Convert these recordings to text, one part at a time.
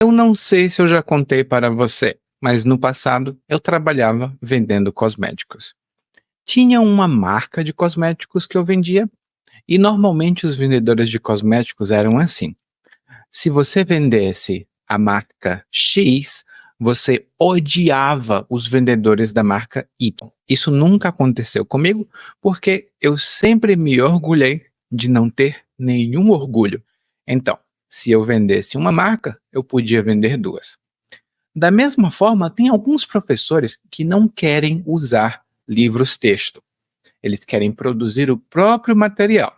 Eu não sei se eu já contei para você, mas no passado eu trabalhava vendendo cosméticos. Tinha uma marca de cosméticos que eu vendia e normalmente os vendedores de cosméticos eram assim. Se você vendesse a marca X, você odiava os vendedores da marca Y. Isso nunca aconteceu comigo porque eu sempre me orgulhei de não ter nenhum orgulho. Então, se eu vendesse uma marca, eu podia vender duas. Da mesma forma, tem alguns professores que não querem usar livros-texto. Eles querem produzir o próprio material.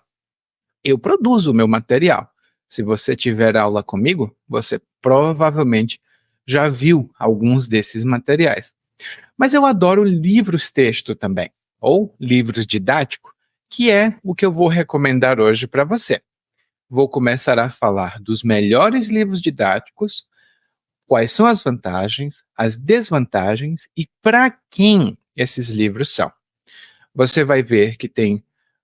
Eu produzo o meu material. Se você tiver aula comigo, você provavelmente já viu alguns desses materiais. Mas eu adoro livros-texto também, ou livros didáticos, que é o que eu vou recomendar hoje para você. Vou começar a falar dos melhores livros didáticos, quais são as vantagens, as desvantagens e para quem esses livros são. Você vai ver que tem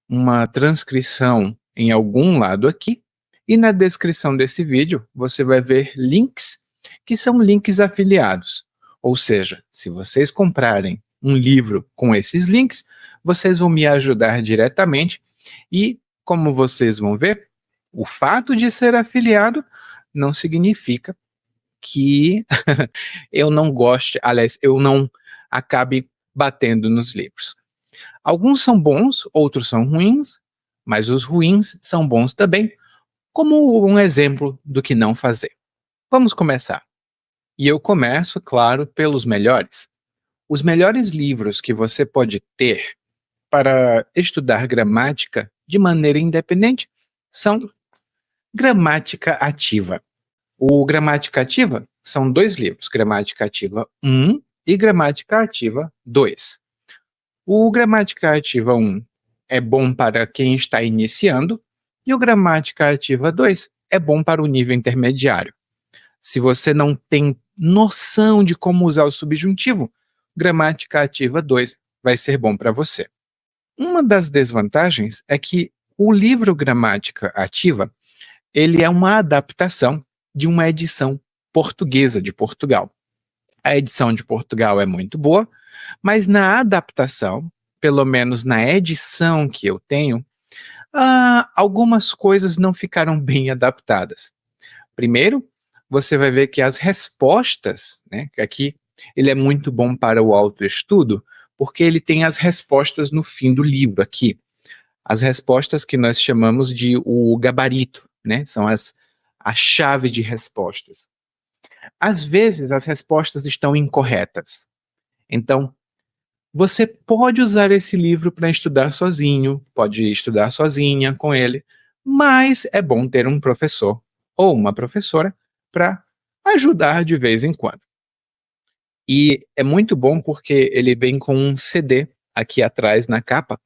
uma transcrição em algum lado aqui, e na descrição desse vídeo você vai ver links que são links afiliados. Ou seja, se vocês comprarem um livro com esses links, vocês vão me ajudar diretamente e, como vocês vão ver, o fato de ser afiliado não significa que eu não goste, aliás, eu não acabe batendo nos livros. Alguns são bons, outros são ruins, mas os ruins são bons também, como um exemplo do que não fazer. Vamos começar. E eu começo, claro, pelos melhores. Os melhores livros que você pode ter para estudar gramática de maneira independente são Gramática Ativa. O Gramática Ativa são dois livros, Gramática Ativa 1 e Gramática Ativa 2. O Gramática Ativa 1 é bom para quem está iniciando e o Gramática Ativa 2 é bom para o nível intermediário. Se você não tem noção de como usar o subjuntivo, Gramática Ativa 2 vai ser bom para você. Uma das desvantagens é que o livro Gramática Ativa, ele é uma adaptação de uma edição portuguesa de Portugal. A edição de Portugal é muito boa, mas na adaptação, pelo menos na edição que eu tenho, algumas coisas não ficaram bem adaptadas. Primeiro, você vai ver que as respostas, né, que aqui ele é muito bom para o autoestudo, porque ele tem as respostas no fim do livro aqui. As respostas que nós chamamos de o gabarito, né, são a chave de respostas. Às vezes as respostas estão incorretas. Então, você pode usar esse livro para estudar sozinho, pode estudar sozinha com ele, mas é bom ter um professor ou uma professora para ajudar de vez em quando. E é muito bom porque ele vem com um CD aqui atrás na capa,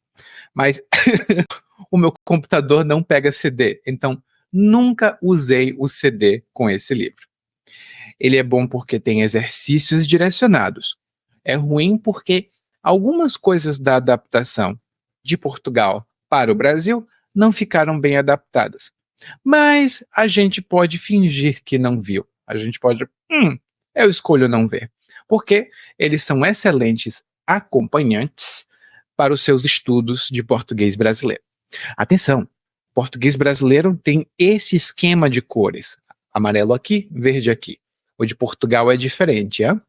mas o meu computador não pega CD, então nunca usei o CD com esse livro. Ele é bom porque tem exercícios direcionados. É ruim porque algumas coisas da adaptação de Portugal para o Brasil não ficaram bem adaptadas. Mas a gente pode fingir que não viu. A gente pode, eu escolho não ver. Porque eles são excelentes acompanhantes para os seus estudos de português brasileiro. Atenção, português brasileiro tem esse esquema de cores. Amarelo aqui, verde aqui. O de Portugal é diferente, hein?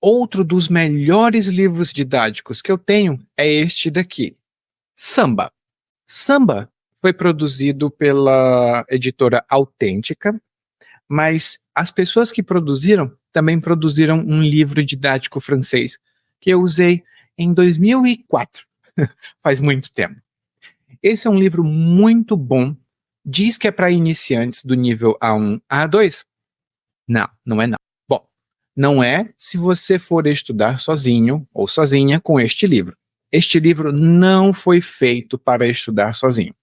Outro dos melhores livros didáticos que eu tenho é este daqui, Samba. Samba foi produzido pela editora Autêntica, mas as pessoas que produziram também produziram um livro didático francês que eu usei em 2004, faz muito tempo. Esse é um livro muito bom, diz que é para iniciantes do nível A1, A2. Não, não é não. Bom, não é se você for estudar sozinho ou sozinha com este livro. Este livro não foi feito para estudar sozinho.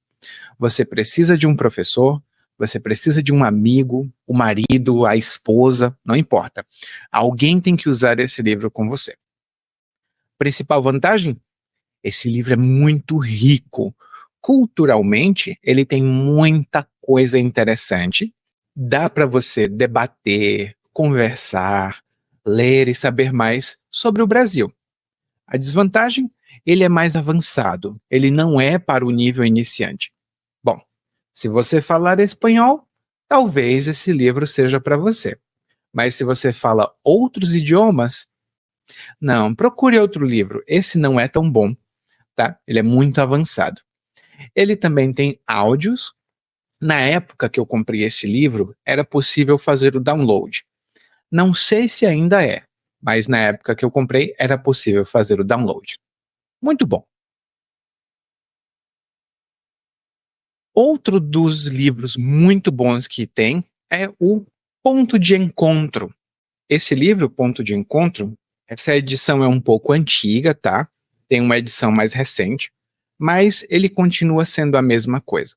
Você precisa de um professor, você precisa de um amigo, o marido, a esposa, não importa. Alguém tem que usar esse livro com você. Principal vantagem? Esse livro é muito rico. Culturalmente, ele tem muita coisa interessante. Dá para você debater, conversar, ler e saber mais sobre o Brasil. A desvantagem? Ele é mais avançado, ele não é para o nível iniciante. Bom, se você falar espanhol, talvez esse livro seja para você. Mas se você fala outros idiomas, não, procure outro livro. Esse não é tão bom, tá? Ele é muito avançado. Ele também tem áudios. Na época que eu comprei esse livro, era possível fazer o download. Não sei se ainda é, mas na época que eu comprei, era possível fazer o download. Muito bom. Outro dos livros muito bons que tem é o Ponto de Encontro. Esse livro, Ponto de Encontro, essa edição é um pouco antiga, tá? Tem uma edição mais recente, mas ele continua sendo a mesma coisa.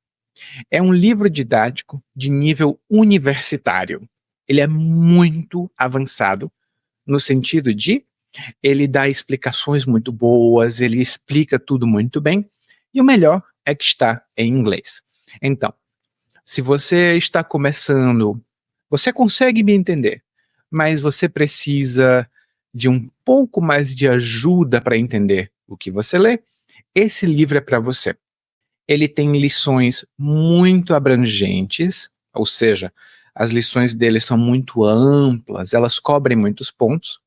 É um livro didático de nível universitário. Ele é muito avançado no sentido de ele dá explicações muito boas, ele explica tudo muito bem, e o melhor é que está em inglês. Então, se você está começando, você consegue me entender, mas você precisa de um pouco mais de ajuda para entender o que você lê, esse livro é para você. Ele tem lições muito abrangentes, ou seja, as lições dele são muito amplas, elas cobrem muitos pontos.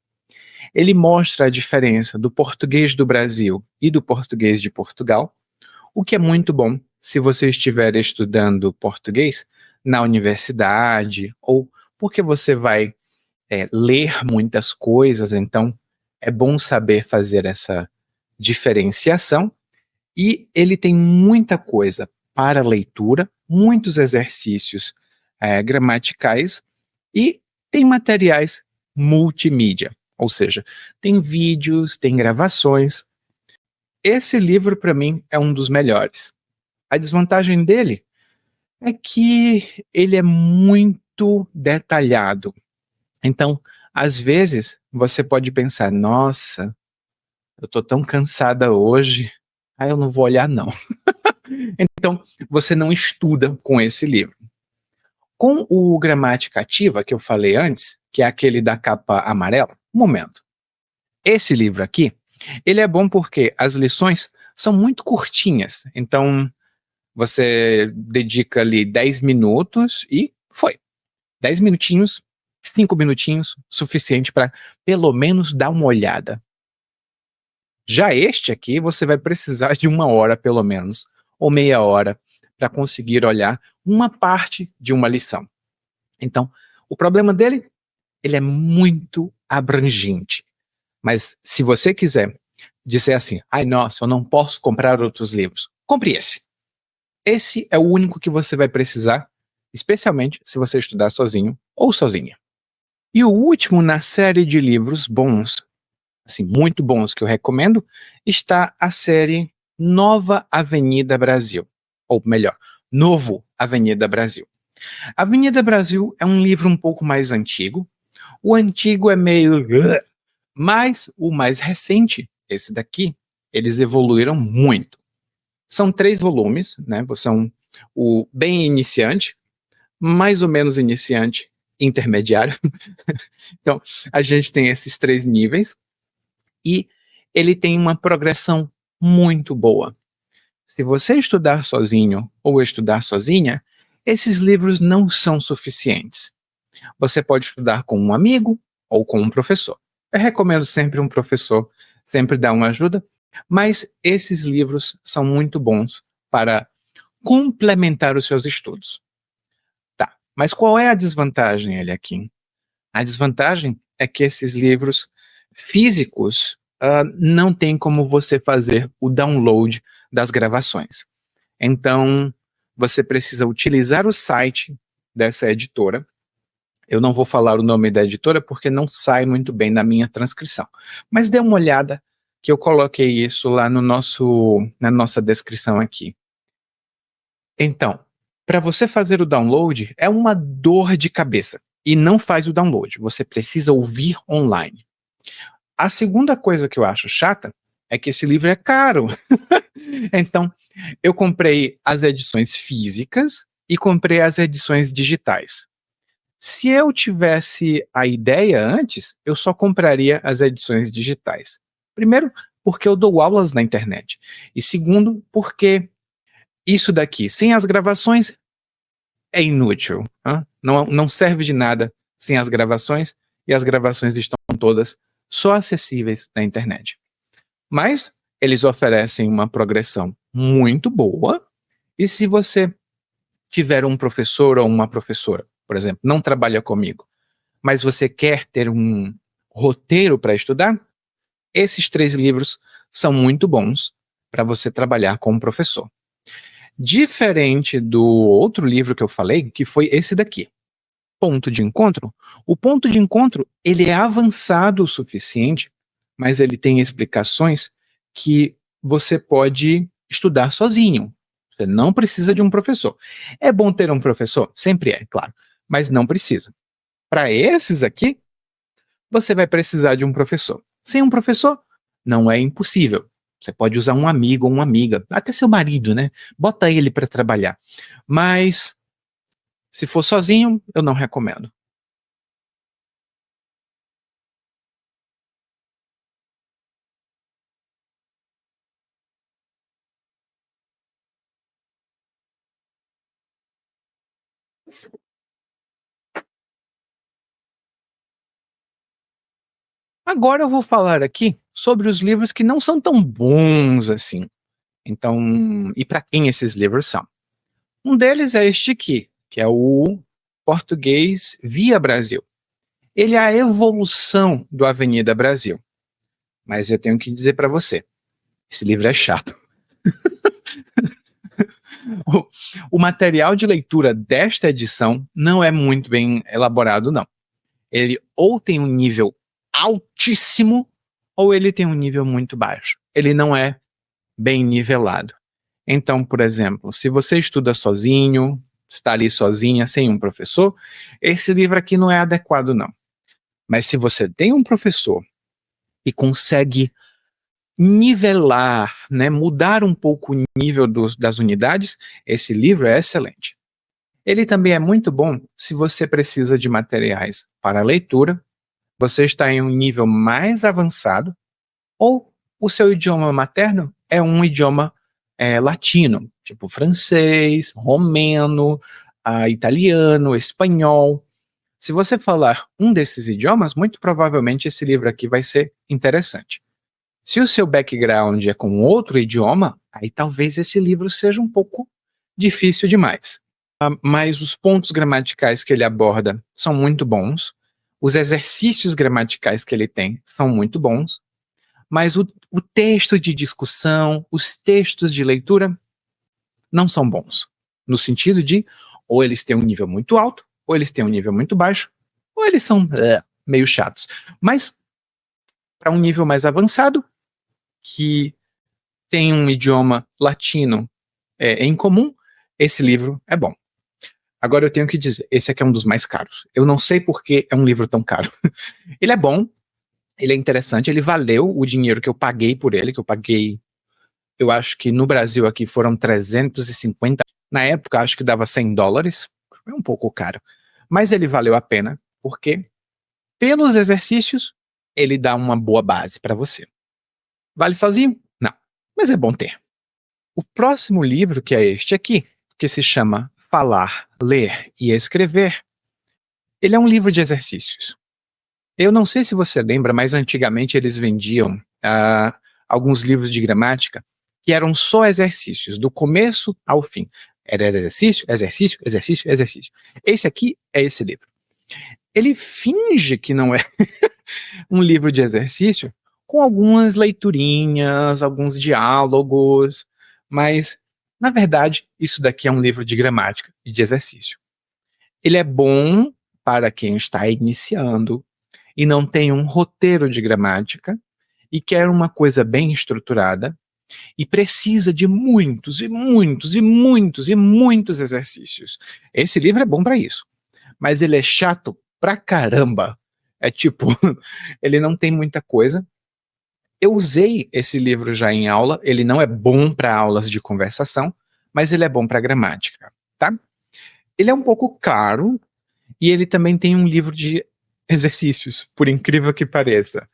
Ele mostra a diferença do português do Brasil e do português de Portugal, o que é muito bom se você estiver estudando português na universidade ou porque você vai ler muitas coisas, então é bom saber fazer essa diferenciação. E ele tem muita coisa para leitura, muitos exercícios gramaticais e tem materiais multimídia, ou seja, tem vídeos, tem gravações. Esse livro, para mim, é um dos melhores. A desvantagem dele é que ele é muito detalhado. Então, às vezes, você pode pensar, nossa, eu tô tão cansada hoje, eu não vou olhar não. Então, você não estuda com esse livro. Com o Gramática Ativa, que eu falei antes, que é aquele da capa amarela, um momento. Esse livro aqui, ele é bom porque as lições são muito curtinhas. Então, você dedica ali 10 minutos e foi. 10 minutinhos, 5 minutinhos, suficiente para pelo menos dar uma olhada. Já este aqui, você vai precisar de 1 hora pelo menos, ou meia hora, para conseguir olhar uma parte de uma lição. Então, o problema dele, ele é muito abrangente. Mas se você quiser dizer assim, ai nossa, eu não posso comprar outros livros, compre esse. Esse é o único que você vai precisar, especialmente se você estudar sozinho ou sozinha. E o último na série de livros bons, assim, muito bons que eu recomendo, está a série Nova Avenida Brasil. Ou melhor, Novo Avenida Brasil. Avenida Brasil é um livro um pouco mais antigo. O antigo é meio... Mas o mais recente, esse daqui, eles evoluíram muito. São 3 volumes, né? São o bem iniciante, mais ou menos iniciante, intermediário. Então, a gente tem esses 3 níveis e ele tem uma progressão muito boa. Se você estudar sozinho ou estudar sozinha, esses livros não são suficientes. Você pode estudar com um amigo ou com um professor. Eu recomendo sempre um professor, sempre dar uma ajuda, mas esses livros são muito bons para complementar os seus estudos. Tá, mas qual é a desvantagem, Eliakim? A desvantagem é que esses livros físicos não tem como você fazer o download das gravações. Então, você precisa utilizar o site dessa editora. Eu não vou falar o nome da editora porque não sai muito bem na minha transcrição. Mas dê uma olhada que eu coloquei isso lá no na nossa descrição aqui. Então, para você fazer o download, é uma dor de cabeça. E não faz o download, você precisa ouvir online. A segunda coisa que eu acho chata é que esse livro é caro. Então, eu comprei as edições físicas e comprei as edições digitais. Se eu tivesse a ideia antes, eu só compraria as edições digitais. Primeiro, porque eu dou aulas na internet. E segundo, porque isso daqui, sem as gravações, é inútil. Não serve de nada sem as gravações, e as gravações estão todas só acessíveis na internet. Mas eles oferecem uma progressão muito boa, e se você tiver um professor ou uma professora, por exemplo, não trabalha comigo, mas você quer ter um roteiro para estudar, esses 3 livros são muito bons para você trabalhar com um professor. Diferente do outro livro que eu falei, que foi esse daqui, Ponto de Encontro. O Ponto de Encontro, ele é avançado o suficiente, mas ele tem explicações que você pode estudar sozinho. Você não precisa de um professor. É bom ter um professor? Sempre é, claro, mas não precisa. Para esses aqui, você vai precisar de um professor. Sem um professor, não é impossível. Você pode usar um amigo ou uma amiga, até seu marido, né? Bota ele para trabalhar. Mas, se for sozinho, eu não recomendo. Agora eu vou falar aqui sobre os livros que não são tão bons assim. Então, e para quem esses livros são? Um deles é este aqui, que é o Português Via Brasil. Ele é a evolução do Avenida Brasil. Mas eu tenho que dizer para você, esse livro é chato. O material de leitura desta edição não é muito bem elaborado, não. Ele ou tem um nível altíssimo, ou ele tem um nível muito baixo. Ele não é bem nivelado. Então, por exemplo, se você estuda sozinho, está ali sozinha, sem um professor, esse livro aqui não é adequado, não. Mas se você tem um professor e consegue nivelar, né, mudar um pouco o nível das unidades, esse livro é excelente. Ele também é muito bom se você precisa de materiais para leitura, você está em um nível mais avançado, ou o seu idioma materno é um idioma latino, tipo francês, romeno, italiano, espanhol. Se você falar um desses idiomas, muito provavelmente esse livro aqui vai ser interessante. Se o seu background é com outro idioma, aí talvez esse livro seja um pouco difícil demais. Mas os pontos gramaticais que ele aborda são muito bons, os exercícios gramaticais que ele tem são muito bons, mas o texto de discussão, os textos de leitura não são bons. No sentido de, ou eles têm um nível muito alto, ou eles têm um nível muito baixo, ou eles são meio chatos. Mas, para um nível mais avançado, que tem um idioma latino em comum, esse livro é bom. Agora eu tenho que dizer, esse aqui é um dos mais caros. Eu não sei por que é um livro tão caro. Ele é bom, ele é interessante, ele valeu o dinheiro que eu paguei por ele, que eu paguei, eu acho que no Brasil aqui foram 350, na época acho que dava $100, é um pouco caro, mas ele valeu a pena, porque pelos exercícios, ele dá uma boa base para você. Vale sozinho? Não, mas é bom ter. O próximo livro, que é este aqui, que se chama Falar, Ler e Escrever, ele é um livro de exercícios. Eu não sei se você lembra, mas antigamente eles vendiam alguns livros de gramática que eram só exercícios, do começo ao fim. Era exercício, exercício, exercício, exercício. Esse aqui é esse livro. Ele finge que não é um livro de exercício, com algumas leiturinhas, alguns diálogos, mas, na verdade, isso daqui é um livro de gramática e de exercício. Ele é bom para quem está iniciando e não tem um roteiro de gramática e quer uma coisa bem estruturada e precisa de muitos e muitos e muitos e muitos exercícios. Esse livro é bom para isso, mas ele é chato pra caramba. É tipo, ele não tem muita coisa. Eu usei esse livro já em aula, ele não é bom para aulas de conversação, mas ele é bom para gramática, tá? Ele é um pouco caro, E ele também tem um livro de exercícios, por incrível que pareça.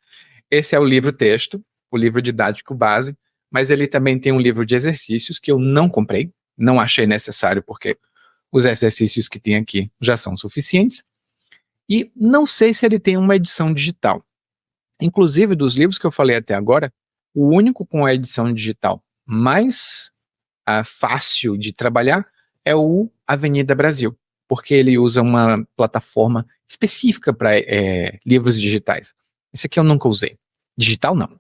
Esse é o livro texto, o livro didático base, mas ele também tem um livro de exercícios que eu não comprei, não achei necessário porque os exercícios que tem aqui já são suficientes. E não sei se ele tem uma edição digital. Inclusive, dos livros que eu falei até agora, o único com a edição digital mais fácil de trabalhar é o Avenida Brasil, porque ele usa uma plataforma específica para livros digitais. Esse aqui eu nunca usei. Digital, não.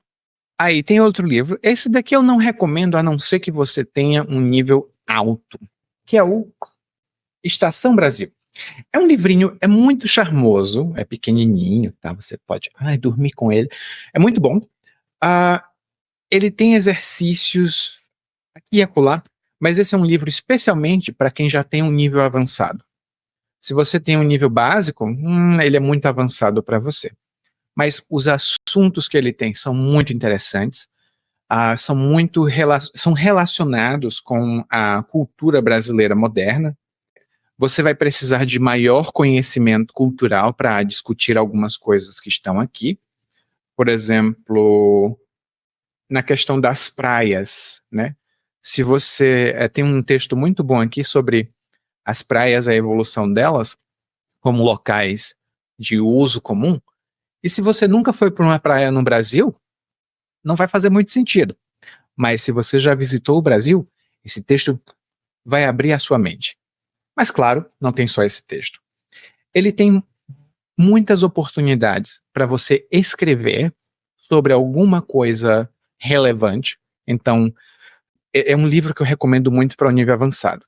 Aí tem outro livro. Esse daqui eu não recomendo, a não ser que você tenha um nível alto, que é o Estação Brasil. É um livrinho, é muito charmoso, é pequenininho, tá? Você pode dormir com ele. É muito bom. Ele tem exercícios aqui e acolá, mas esse é um livro especialmente para quem já tem um nível avançado. Se você tem um nível básico, ele é muito avançado para você. Mas os assuntos que ele tem são muito interessantes, são relacionados com a cultura brasileira moderna. Você vai precisar de maior conhecimento cultural para discutir algumas coisas que estão aqui. Por exemplo, na questão das praias, né? Se você tem um texto muito bom aqui sobre as praias, a evolução delas, como locais de uso comum. E se você nunca foi para uma praia no Brasil, não vai fazer muito sentido. Mas se você já visitou o Brasil, esse texto vai abrir a sua mente. Mas claro, não tem só esse texto. Ele tem muitas oportunidades para você escrever sobre alguma coisa relevante. Então, é um livro que eu recomendo muito para o nível avançado.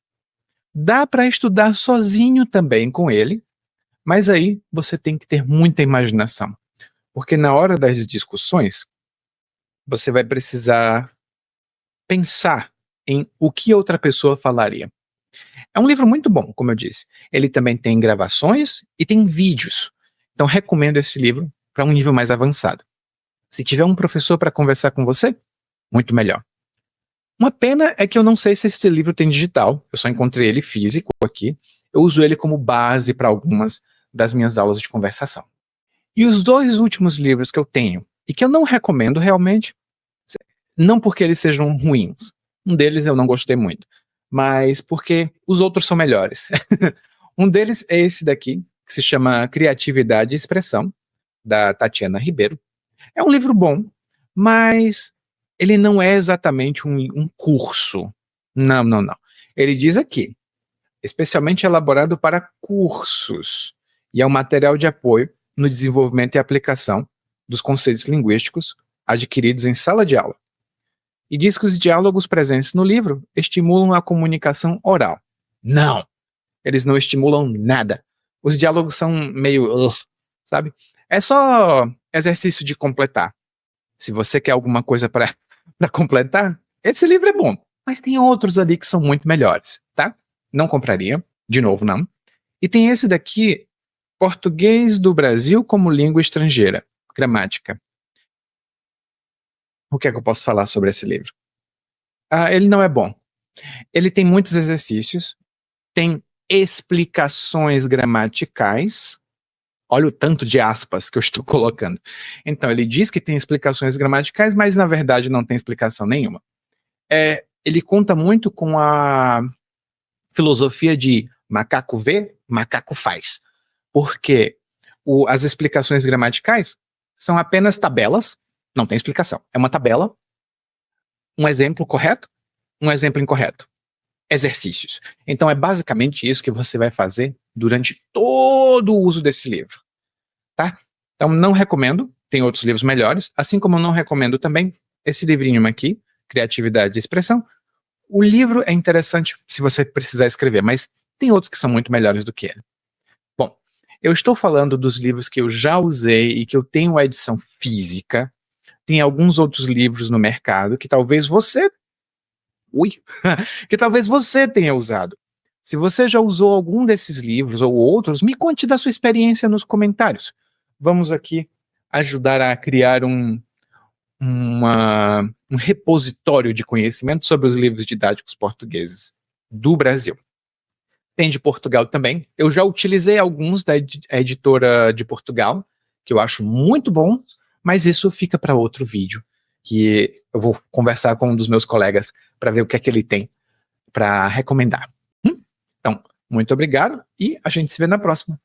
Dá para estudar sozinho também com ele, mas aí você tem que ter muita imaginação. Porque na hora das discussões, você vai precisar pensar em o que outra pessoa falaria. É um livro muito bom, como eu disse. Ele também tem gravações e tem vídeos. Então recomendo esse livro para um nível mais avançado. Se tiver um professor para conversar com você, muito melhor. Uma pena é que eu não sei se esse livro tem digital. Eu só encontrei ele físico aqui. Eu uso ele como base para algumas das minhas aulas de conversação. E os dois últimos livros que eu tenho, e que eu não recomendo realmente, não porque eles sejam ruins. Um deles eu não gostei muito, mas porque os outros são melhores. Um deles é esse daqui, que se chama Criatividade e Expressão, da Tatiana Ribeiro. É um livro bom, mas ele não é exatamente um curso. Não, não, não. Ele diz aqui, especialmente elaborado para cursos, e é um material de apoio no desenvolvimento e aplicação dos conceitos linguísticos adquiridos em sala de aula. E diz que os diálogos presentes no livro estimulam a comunicação oral. Não! Eles não estimulam nada. Os diálogos são meio... sabe? É só exercício de completar. Se você quer alguma coisa para completar, esse livro é bom. Mas tem outros ali que são muito melhores, tá? Não compraria. De novo, não. E tem esse daqui, Português do Brasil como Língua Estrangeira. Gramática. O que é que eu posso falar sobre esse livro? Ele não é bom. Ele tem muitos exercícios, tem explicações gramaticais. Olha o tanto de aspas que eu estou colocando. Então, ele diz que tem explicações gramaticais, mas na verdade não tem explicação nenhuma. Ele conta muito com a filosofia de macaco vê, macaco faz. Porque as explicações gramaticais são apenas tabelas, não tem explicação. É uma tabela, um exemplo correto, um exemplo incorreto. Exercícios. Então é basicamente isso que você vai fazer durante todo o uso desse livro, tá? Então não recomendo, tem outros livros melhores, assim como eu não recomendo também esse livrinho aqui, Criatividade e Expressão. O livro é interessante se você precisar escrever, mas tem outros que são muito melhores do que ele. Bom, eu estou falando dos livros que eu já usei e que eu tenho a edição física. Tem alguns outros livros no mercado que talvez você que talvez você tenha usado. Se você já usou algum desses livros ou outros, me conte da sua experiência nos comentários. Vamos aqui ajudar a criar um repositório de conhecimento sobre os livros didáticos portugueses do Brasil. Tem de Portugal também. Eu já utilizei alguns da editora de Portugal, que eu acho muito bons, mas isso fica para outro vídeo, que eu vou conversar com um dos meus colegas para ver o que é que ele tem para recomendar. Então, muito obrigado e a gente se vê na próxima.